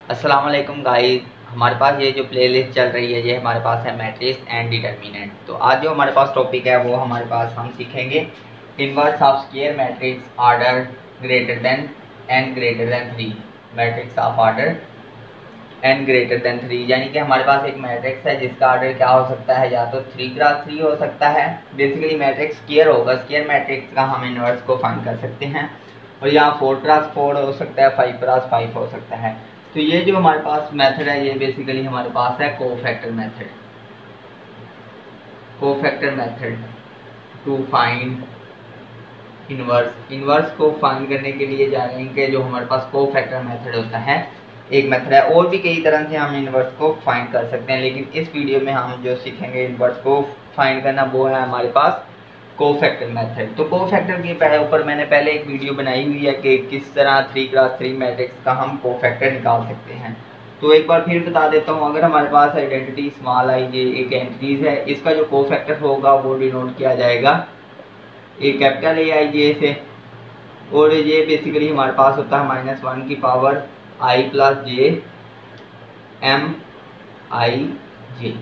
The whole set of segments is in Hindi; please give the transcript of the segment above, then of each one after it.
अस्सलाम वालेकुम गाइस। हमारे पास ये जो प्लेलिस्ट चल रही है ये हमारे पास है मैट्रिक्स एंड डिटर्मिनेंट। तो आज जो हमारे पास टॉपिक है वो हमारे पास हम सीखेंगे inverse of square matrix order greater than n greater than 3। Matrix of order n greater than 3 यानी कि हमारे पास एक मैट्रिक्स है जिसका ऑर्डर क्या हो सकता है, या तो 3x3 हो सकता है। बेसिकली मैट्रिक्स स्क्वायर होगा, स्क्वायर मैट्रिक्स का हम इनवर्स को फाइंड कर सकते हैं। और यहाँ 4x4 हो सकता है, 5x5 हो सकता है। तो ये जो हमारे पास मेथड है ये बेसिकली हमारे पास है cofactor method. Cofactor method to find inverse को फाइंड करने के लिए जा रहे हैं कि जो हमारे पास कोफैक्टर मेथड होता है एक मेथड है। और भी कई तरह से हम इनवर्स को फाइंड कर सकते हैं, लेकिन इस वीडियो में हम जो सीखेंगे इनवर्स को फाइंड करना वो है हमारे पास कोफैक्टर मेथड। तो कोफैक्टर के ऊपर मैंने पहले एक वीडियो बनाई हुई है कि किस तरह 3x3 मैट्रिक्स का हम कोफैक्टर निकाल सकते हैं। तो एक बार फिर बता देता हूँ, अगर हमारे पास आइडेंटिटी स्मॉल आई जे एक एंटिटीज है, इसका जो कोफैक्टर होगा वो डिनोट किया जाएगा एक कैपिटल ए आई जे से। और ये बेसिकली हमारे पास होता है -1 की power i plus J M I J.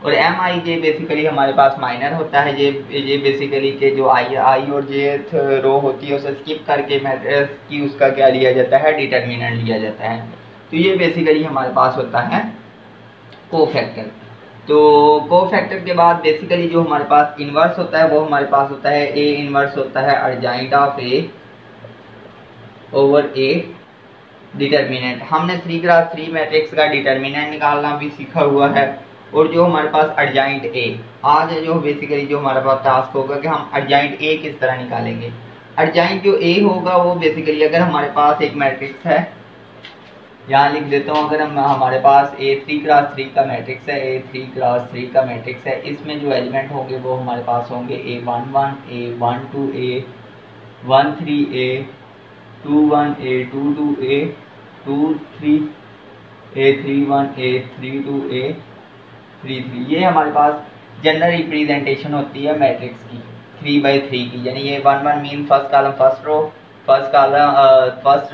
और एम आई जे बेसिकली हमारे पास माइनर होता है। ये बेसिकली के जो आई और जे रो होती है उसे स्किप करके मैट्रिक्स की उसका क्या लिया जाता है, डिटर्मिनेंट लिया जाता है। तो ये बेसिकली हमारे पास होता है कोफैक्टर। तो कोफैक्टर के बाद बेसिकली जो हमारे पास इनवर्स होता है वो हमारे पास होता है ए इनवर्स होता है urgent of A over A determinant. हमने 3x3 मैट्रिक्स का डिटर्मिनेंट निकालना भी सीखा हुआ है। और जो हमारे पास अर्जेंट ए आज जो बेसिकली जो हमारे पास टास्क होगा कि हम अर्जेंट ए किस तरह निकालेंगे। अर्जेंट जो ए होगा वो बेसिकली अगर हमारे पास एक मैट्रिक्स है, यहाँ लिख देता हूँ, अगर हमारे पास ए 3x3 का मैट्रिक्स है, ए 3x3 का मैट्रिक्स है, इसमें जो एलिमेंट होंगे वो हमारे पास होंगे a11 a12 a13 a21 a22 a23 a31 a32 a33। ये हमारे पास जनरल रिप्रेजेंटेशन होती है मैट्रिक्स की 3x3 की। यानी ये 1 mean first column first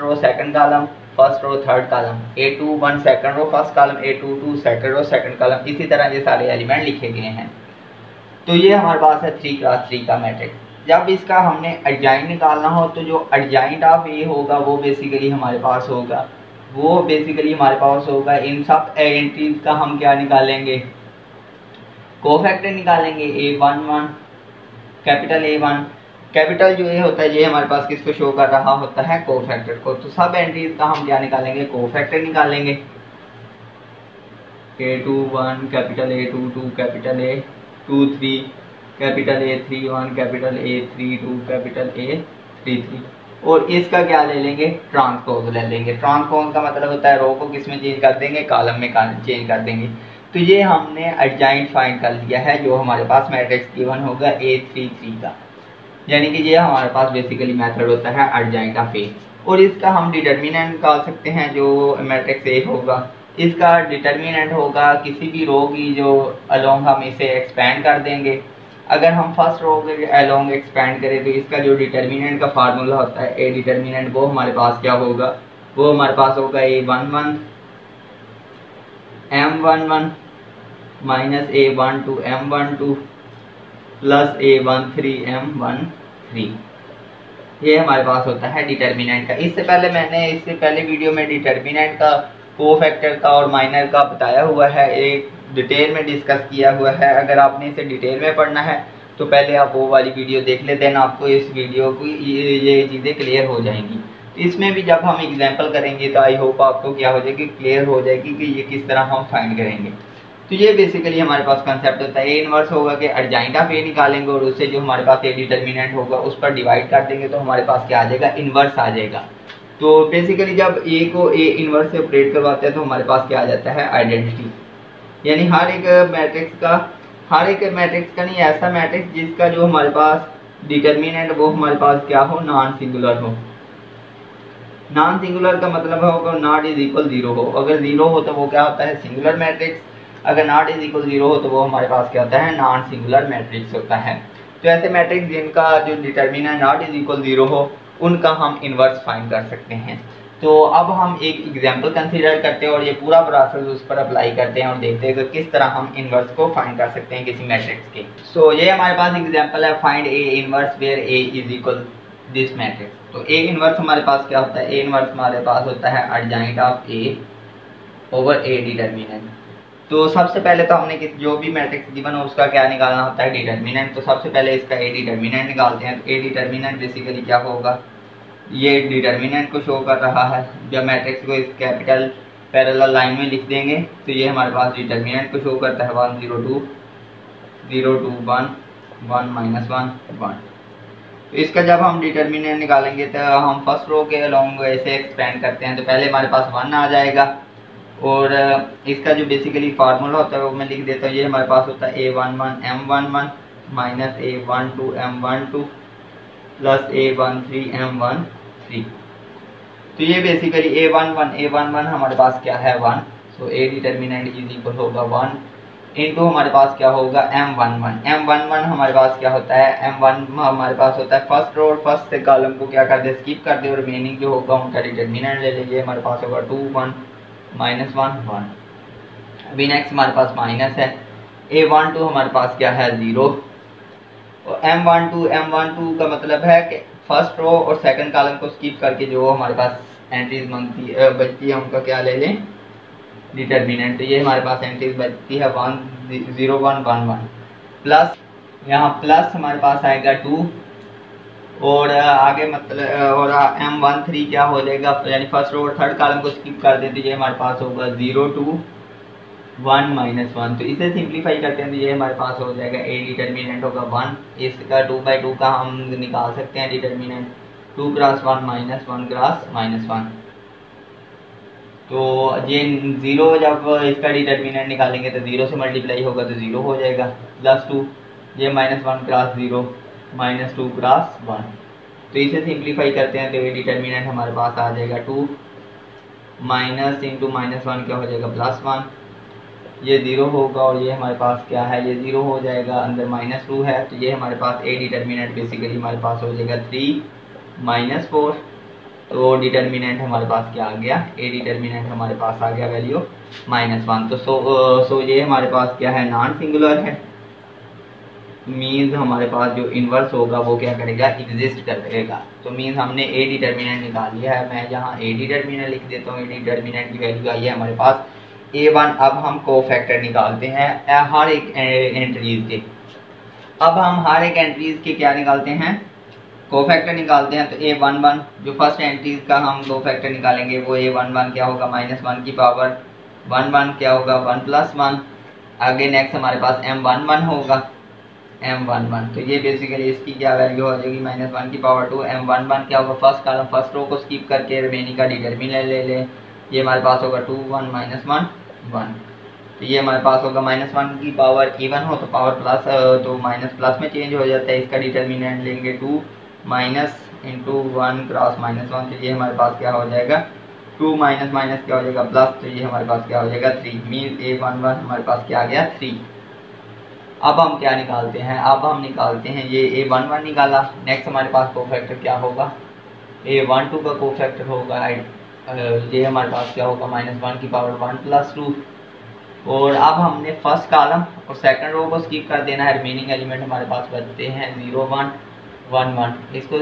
row second column first row third column, a21 second row first column, a22 second row second column, इसी तरह ये सारे एलिमेंट लिखे गए हैं। तो ये हमारे पास है 3x3 का मैट्रिक्स। जब इसका हमने अर्जेंट निकालना हो तो जो अर्जेंट ऑफ ए होगा वो बेसिकली हमारे पास होगा इन सब आइडेंटिटीज का हम क्या निकालेंगे, कोफैक्टर निकालेंगे। a11 कैपिटल A1 कैपिटल जो ए होता है ये हमारे पास किसको शो कर रहा होता है, कोफैक्टर को। तो सब एंट्रीज का हम क्या निकालेंगे, कोफैक्टर निकालेंगे। a21 capital A22 capital A23 capital A31 capital A32 capital A33। और इसका क्या ले लेंगे, ट्रांसपोज ले लेंगे। ट्रांसपोज का मतलब होता है रो को किस में चेंज कर देंगे, कॉलम में चेंज कर देंगे। तो ये हमने अर्जेंट फाइंड कर लिया है जो हमारे पास मैट्रिक्स गिवन होगा A33 का। यानी कि ये हमारे पास बेसिकली मेथड होता है अर्जेंट ऑफ ए। और इसका हम डिटर्मिनेंट निकाल सकते हैं जो मैट्रिक्स ए होगा। इसका डिटर्मिनेंट होगा किसी भी रो की जो अलोंग हम इसे एक्सपेंड कर देंगे। अगर हम फर्स्ट रो के अलोंग एक्सपेंड करें तो इसका जो डिटर्मिनेंट का फार्मूला होता है ए डिटर्मिनेंट, वो हमारे पास क्या होगा, वो हमारे पास होगा a11 m11 minus a12 m12 plus a13 m13। ये हमारे पास होता है डिटर्मिनेंट का। इससे पहले वीडियो में डिटर्मिनेंट का, कोफैक्टर का और माइनर का बताया हुआ है, एक डिटेल में डिस्कस किया हुआ है। अगर आपने इसे डिटेल में पढ़ना है तो पहले आप वो वाली वीडियो देख ले, देन आपको इस वीडियो की ये चीज़ें क्लियर हो जाएंगी। इसमें भी जब हम एग्जांपल करेंगे तो आई होप आपको क्या हो जाएगी, क्लियर हो जाएगी कि ये किस तरह हम फाइंड करेंगे। तो ये बेसिकली हमारे पास कंसेप्ट होता है। ए इनवर्स होगा कि अर्जेंट ऑफ ए निकालेंगे और उससे जो हमारे पास ए डिटर्मिनेंट होगा उस पर डिवाइड कर देंगे तो हमारे पास क्या आ जाएगा, इनवर्स आ जाएगा। तो बेसिकली जब ए को ए इनवर्स से ऑपरेट करवाते हैं तो हमारे पास क्या आ जाता है, आइडेंटिटी। यानी हर एक मैट्रिक्स का नहीं, ऐसा मैट्रिक्स जिसका जो हमारे पास डिटर्मिनेंट वो हमारे पास क्या हो, नॉन सिंगुलर हो। नॉन सिंगुलर का मतलब होगा नॉट इज इक्वल 0 हो। अगर 0 हो तो वो क्या होता है, सिंगुलर मैट्रिक्स। अगर नॉट इज इक्वल 0 हो तो वो हमारे पास क्या होता है, नॉन सिंगुलर मैट्रिक्स होता है। तो ऐसे मैट्रिक्स जिनका जो डिटर्मिनेंट नॉट इज इक्वल 0 हो उनका हम इन्वर्स फाइंड कर सकते हैं। तो अब हम एक एग्जांपल कंसीडर करते हैं और ये पूरा प्रोसेस उस पर अप्लाई करते हैं और देखते हैं कि किस तरह हम इनवर्स को फाइंड कर सकते हैं किसी मैट्रिक्स के। सो ये हमारे पास एग्जांपल है, find A inverse where A is equal this matrix. तो ए इनवर्स हमारे पास क्या होता है, ए इनवर्स हमारे पास होता है adjoint of A over A determinant. तो सबसे पहले तो हमने जो भी मैट्रिक्स गिवन हो उसका क्या निकालना होता है, डिटर्मिनेंट। तो सबसे पहले इसका ए डिटर्मिनेंट निकालते हैं। तो ए डिटर्मिनेंट बेसिकली क्या होगा, ये डिटर्मिनेंट को शो कर रहा है। जब मैट्रिक्स को इस कैपिटल पैरेलल लाइन में लिख देंगे तो ये हमारे पास डिटर्मिनेंट को शो करता है 1 0 2 0 2 1 1 -1 1। तो इसका जब हम डिटर्मिनेंट निकालेंगे तो हम फर्स्ट रो के अलोंग ऐसे एक्सपेंड करते हैं। तो पहले हमारे पास 1 आ जाएगा और इसका जो बेसिकली फार्मूला होता है वो मैं लिख देता हूँ। ये हमारे पास होता है A11 M11 minus A12 M12 plus A13 M13। तो ये बेसिकली A11 हमारे पास क्या है 1। सो ए डिटर्मिनेंट इज इक्वल होगा 1 इंटू हमारे पास क्या होगा M11 हमारे पास क्या होता है, M1 हमारे पास होता है फर्स्ट रो और फर्स्ट से कॉलम को क्या कर दे, स्किप कर दे और रिमेनिंग जो होगा उनका डिटर्मिनेंट ले लीजिए। हमारे पास होगा 2 1 -1 1। अभी नेक्स्ट हमारे पास माइनस है, A12 हमारे पास क्या है 0 और M12 का मतलब है कि फर्स्ट रो और सेकंड कॉलम को स्किप करके जो हमारे पास एंट्रीज बचती है उनका क्या ले लें, डिटर्मिनेंट। तो ये हमारे पास एंट्रीज बचती है 1 0 1 1 1 प्लस यहाँ प्लस हमारे पास आएगा 2 और आगे मतलब और M13 क्या हो जाएगा, यानी फर्स्ट रो और थर्ड कॉलम को स्किप कर देते ये हमारे पास होगा 0 2 1 -1। तो इसे सिंप्लीफाई करते हैं तो ये हमारे पास हो जाएगा ए डिटर्मिनेंट होगा 1। इसका 2/2 का हम निकाल सकते हैं डिटर्मिनेंट, 2 क्रॉस 1 -1 क्रॉस -1। तो ये 0 जब इसका डिटर्मिनेंट निकालेंगे तो 0 से मल्टीप्लाई होगा तो 0 हो जाएगा, प्लस 2 ये -1 क्रॉस 0 -2 क्रॉस 1। तो इसे सिंप्लीफाई करते हैं तो ये डिटर्मिनेंट हमारे पास आ जाएगा 2 माइनस इंटू -1 क्या हो जाएगा प्लस 1। ये 0 होगा और ये हमारे पास क्या है, ये 0 हो जाएगा, अंदर -2 है। तो ये हमारे पास ए डिटर्मिनेंट बेसिकली हमारे पास हो जाएगा 3 -4। तो डिटर्मिनेंट हमारे पास क्या आ गया, ए डिटर्मिनेंट हमारे पास आ गया वैल्यू -1। तो सो ये हमारे पास क्या है, नॉन सिंगुलर है, मीन्स हमारे पास जो इन्वर्स होगा वो क्या करेगा, एग्जिस्ट करेगा। तो मीन्स हमने ए डिटर्मिनेंट निकाल लिया है। मैं यहाँ ए डिटर्मिनेंट लिख देता हूँ। ए डिटर्मिनेंट की वैल्यू आई है हमारे पास A1। अब हम कोफैक्टर निकालते हैं हर एक एंट्रीज के। अब हम हर एक एंट्रीज के क्या निकालते हैं, कोफैक्टर निकालते हैं। तो A11 जो फर्स्ट एंट्रीज का हम कोफैक्टर निकालेंगे वो A11 क्या होगा, -1 की पावर 1 क्या होगा 1 + 1। आगे नेक्स्ट हमारे पास M11 होगा M11। तो ये बेसिकली इसकी क्या वैल्यू हो जाएगी, -1 की पावर 2। M11 क्या होगा, फर्स्ट कॉलम फर्स्ट रो को स्किप करके रिमेनिंग का डिटर्मिनेंट ले लें। ये हमारे पास होगा 2 1 -1 1। तो ये हमारे पास होगा -1 की पावर इवन हो तो पावर प्लस तो माइनस प्लस में चेंज हो जाता है। इसका डिटर्मिनेंट लेंगे 2 माइनस इंटू 1 क्रॉस -1। तो ये हमारे पास क्या हो जाएगा 2 माइनस माइनस क्या हो जाएगा प्लस। तो ये हमारे पास क्या हो जाएगा 3। मीन A11 हमारे पास क्या आ गया 3। अब हम क्या निकालते हैं, अब हम निकालते हैं ये A11 निकाला। नेक्स्ट हमारे पास कोफैक्टर क्या होगा, A12 का कोफैक्टर होगा ये हमारे पास क्या होगा -1 की पावर 1 + 2। और अब हमने फर्स्ट कॉलम और सेकंड रो को स्किप कर देना है। रिमेनिंग एलिमेंट हमारे पास बचते हैं 0 1 1 1। इसको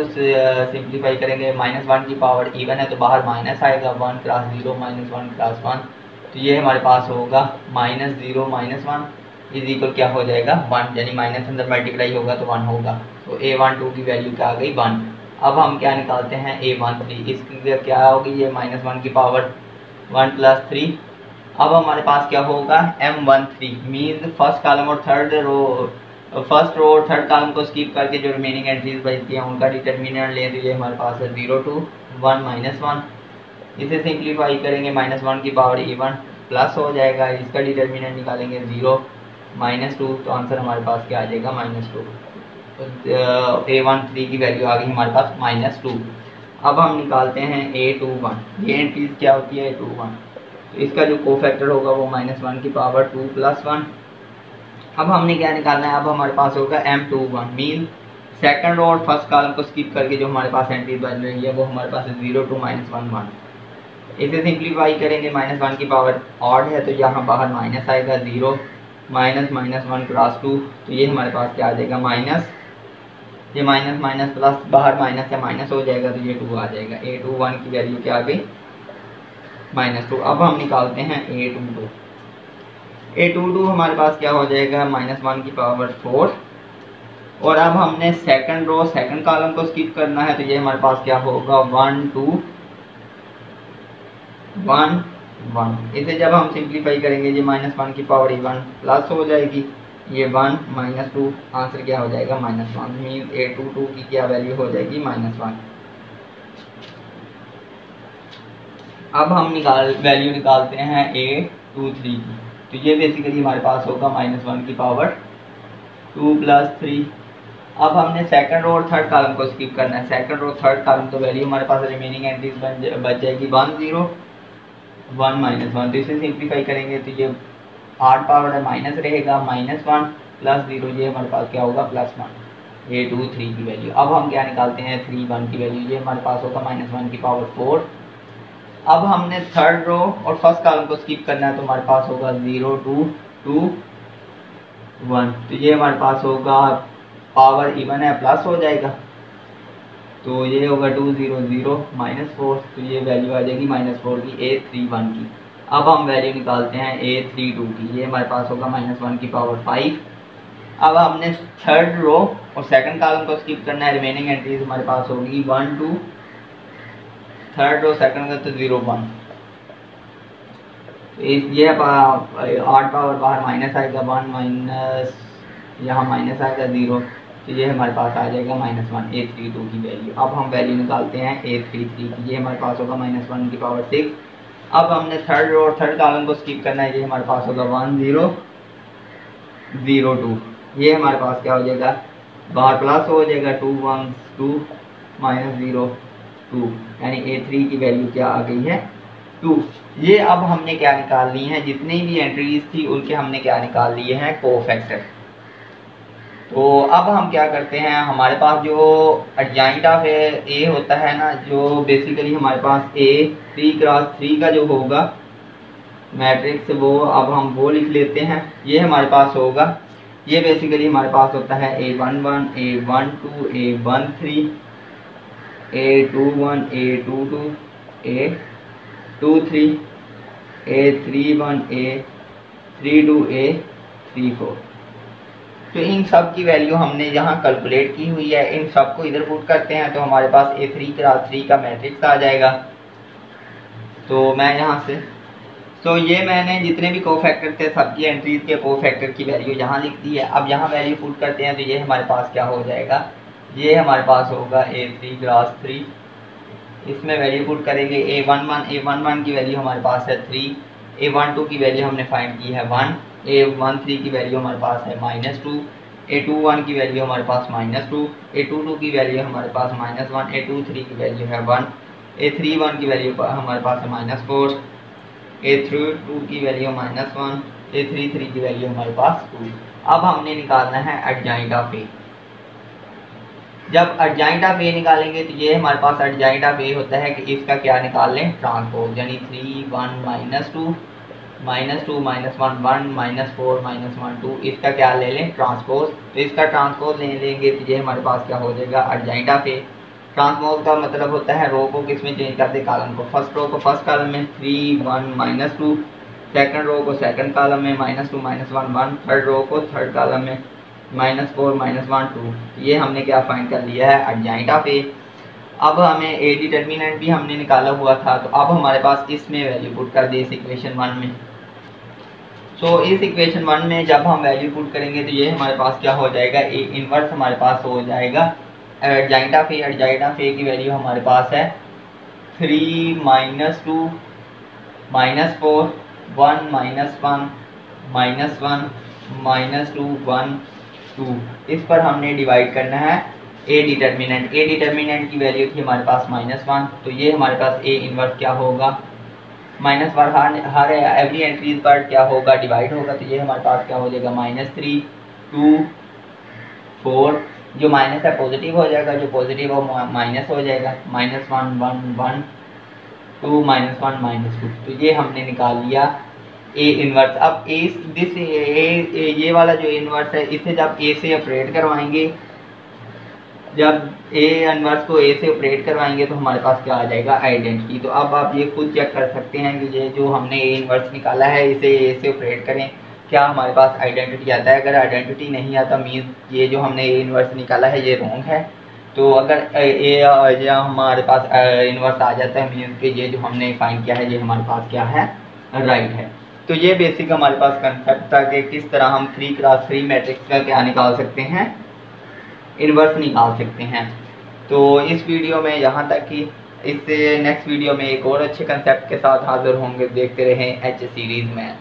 सिंप्लीफाई करेंगे, -1 की पावर इवन है तो बाहर माइनस आएगा, 1 क्रॉस 0 -1 क्रॉस 1। तो ये हमारे पास होगा -0 -1 इज इक्वल क्या हो जाएगा 1, यानी माइनस अंदर मल्टीप्लाई होगा तो 1 होगा। तो A12 की वैल्यू क्या आ गई 1। अब हम क्या निकालते हैं A13। इसकी क्या होगी, ये -1 की पावर 1 + 3। अब हमारे पास क्या होगा M13 मीन्स फर्स्ट कॉलम और थर्ड रो, फर्स्ट रो और थर्ड कॉलम को स्किप करके जो रिमेनिंग एंट्रीज बचती हैं उनका डिटर्मिनेंट ले लीजिए। हमारे पास है 0 2 1 -1। इसे सिंप्लीफाई करेंगे, -1 की पावर इवन प्लस हो जाएगा। इसका डिटर्मिनेंट निकालेंगे 0 -2। तो आंसर हमारे पास क्या आ जाएगा -2। A13 की वैल्यू आ गई हमारे पास -2। अब हम निकालते हैं A21। ये एंट्रीज क्या होती है A21। तो इसका जो कोफैक्टर होगा वो -1 की पावर 2 + 1। अब हमने क्या निकालना है, अब हमारे पास होगा M21 मीन सेकंड रो और फर्स्ट कॉलम को स्किप करके जो हमारे पास एंट्रीज बन रही है वो हमारे पास 0 2 -1 1। इसे सिंप्लीफाई करेंगे, -1 की पावर ऑड है तो यहाँ बाहर माइनस आएगा, 0 माइनस माइनस 1 क्रॉस 2, तो ये हमारे पास क्या आ जाएगा माइनस, ये माइनस माइनस प्लस, बाहर माइनस या माइनस हो जाएगा तो ये 2 आ जाएगा। A21 की वैल्यू क्या आ गई -2। अब हम निकालते हैं A22। A22 हमारे पास क्या हो जाएगा -1 की पावर 4, और अब हमने सेकंड रो सेकंड कॉलम को स्किप करना है तो ये हमारे पास क्या होगा 1 2 1 1। इसे जब हम सिंप्लीफाई करेंगे ये -1 की पावर 1 प्लस हो जाएगी, ये 1 -2, आंसर क्या हो जाएगा -1, मीन A22 की क्या वैल्यू हो जाएगी -1। अब हम वैल्यू निकालते हैं A23 की, तो ये बेसिकली हमारे पास होगा -1 की पावर 2 प्लस 3। अब हमने सेकंड रो और थर्ड कॉलम को स्किप करना है, सेकंड रो थर्ड कॉलम तो वैल्यू हमारे पास रिमेनिंग एंट्रीज बच जाएगी 1 0 1 -1। तो इसे सिंप्लीफाई करेंगे तो ये 8 पावर है माइनस रहेगा, -1 प्लस 0, ये हमारे पास क्या होगा +1। A23 की वैल्यू। अब हम क्या निकालते हैं 3 1 की वैल्यू, ये हमारे पास होगा -1 की पावर 4। अब हमने थर्ड रो और फर्स्ट कॉलम को स्किप करना है तो हमारे पास होगा 0 2 2 1, तो ये हमारे पास होगा पावर इवन है प्लस हो जाएगा, तो ये होगा 2 0 0 -4, तो ये वैल्यू आ जाएगी -4 की A31 की। अब हम वैल्यू निकालते हैं A32 की, ये हमारे पास होगा -1 की पावर 5। अब हमने थर्ड रो और सेकंड कॉलम को स्किप करना है, रिमेनिंग एंट्रीज हमारे पास होगी 1 2, थर्ड रो सेकंड का तो 0 1, ये 8 पावर बाहर माइनस आएगा 1 माइनस, यहाँ माइनस आएगा 0, तो ये हमारे पास आ जाएगा -1 A32 की वैल्यू। अब हम वैल्यू निकालते हैं A33 की, ये हमारे पास होगा -1 की पावर 6। अब हमने थर्ड रो और थर्ड कॉलम को स्किप करना है, ये हमारे पास होगा 1 0 0 2, ये हमारे पास क्या हो जाएगा बाहर प्लस हो जाएगा 2 1 2 -0 2, यानी A3 की वैल्यू क्या आ गई है 2। ये अब हमने क्या निकाल ली है, जितनी भी एंट्रीज थी उनके हमने क्या निकाल लिए हैं कोफैक्टर। तो अब हम क्या करते हैं, हमारे पास जो एडजॉइंट ऑफ ए होता है ना, जो बेसिकली हमारे पास A3 क्रॉस 3 का जो होगा मैट्रिक्स, वो अब हम वो लिख लेते हैं। ये हमारे पास होगा, ये बेसिकली हमारे पास होता है A11 A12 A13 A21 A22 A23 A31 A32 A34। तो इन सब की वैल्यू हमने यहाँ कैलकुलेट की हुई है, इन सब को इधर पुट करते हैं तो हमारे पास A3 क्रॉस 3 का मैट्रिक्स आ जाएगा। तो मैं यहाँ से, तो ये मैंने जितने भी कोफैक्टर थे सबकी एंट्रीज के कोफैक्टर की वैल्यू यहाँ लिख दी है। अब यहाँ वैल्यू पुट करते हैं तो ये हमारे पास क्या हो जाएगा, ये हमारे पास होगा A3 क्रॉस 3, इसमें वैल्यू पुट करेंगे A11 की वैल्यू हमारे पास है 3, A12 की वैल्यू हमने फाइंड की है 1, A13 की वैल्यू हमारे पास है -2, A21 की वैल्यू हमारे पास -2, A22 की वैल्यू हमारे पास -1, A23 की वैल्यू है 1, A31 की वैल्यू हमारे पास है -4, A32 की वैल्यू -1, A33 की वैल्यू हमारे पास 2। अब हमने निकालना है एडजॉइंट ऑफ ए। जब एडजॉइंट ऑफ ए निकालेंगे तो ये हमारे पास एडजॉइंट ऑफ ए होता है कि इसका क्या निकाल लें ट्रांसपोज, यानी 3 1 -2 -2 -1 1 -4 -1 2, इसका क्या ले लें ट्रांसपोज। तो इसका ट्रांसपोज ले लेंगे तो ये हमारे पास क्या हो जाएगा एडजॉइंट ऑफ ए। ट्रांसपोज का मतलब होता है रो को किस में चेंज कर दे, कॉलम को। फर्स्ट रो को फर्स्ट कॉलम में 3 1 -2, सेकंड रो को सेकंड कॉलम में -2 -1 1, थर्ड रो को थर्ड कॉलम में -4 -1 2। ये हमने क्या फाइंड कर लिया है एडजॉइंट ऑफ ए। अब हमें ए डिटर्मिनेंट भी हमने निकाला हुआ था, तो अब हमारे पास इसमें वैल्यू पुट कर दे इस इक्वेशन 1 में। तो इस इक्वेशन 1 में जब हम वैल्यू पुट करेंगे तो ये हमारे पास क्या हो जाएगा, ए इनवर्स हमारे पास हो जाएगा adjoint of A. Adjoint of A की वैल्यू हमारे पास है 3 -2 -4 1 -1 -1 -2 1 2। इस पर हमने डिवाइड करना है ए डिटर्मिनेंट। ए डिटर्मिनेंट की वैल्यू थी हमारे पास -1, तो ये हमारे पास ए इनवर्स क्या होगा -1 हर एवरी एंट्रीज पर क्या होगा डिवाइड होगा, तो ये हमारे पास क्या हो जाएगा -3 2 4। जो माइनस है पॉजिटिव हो जाएगा, जो पॉजिटिव हो माइनस हो जाएगा, -1 1 1 2 -1 -2, तो ये हमने निकाल लिया ए इन्वर्स। अब ये वाला जो इन्वर्स है इसे जब ए से ऑपरेट करवाएंगे, जब ए इन्वर्स को ए से ऑपरेट करवाएंगे तो हमारे पास क्या आ जाएगा, आइडेंटिटी। तो अब आप ये खुद चेक कर सकते हैं कि ये जो हमने ए इन्वर्स निकाला है इसे ए से ऑपरेट करें, क्या हमारे पास आइडेंटिटी आता है। अगर आइडेंटिटी नहीं आता मीन्स ये जो हमने ए इन्वर्स निकाला है ये रॉन्ग है। तो अगर ये हमारे पास इन्वर्स आ जाता है मीन्स कि ये जो हमने फाइंड किया है ये हमारे पास क्या है, राइट है। तो ये बेसिक हमारे पास कंसेप्ट था कि किस तरह हम 3x3 मैट्रिक्स का क्या निकाल सकते हैं, इन्वर्स निकाल सकते हैं। तो इस वीडियो में यहाँ तक कि इससे नेक्स्ट वीडियो में एक और अच्छे कंसेप्ट के साथ हाजिर होंगे। देखते रहें एच सीरीज़ में।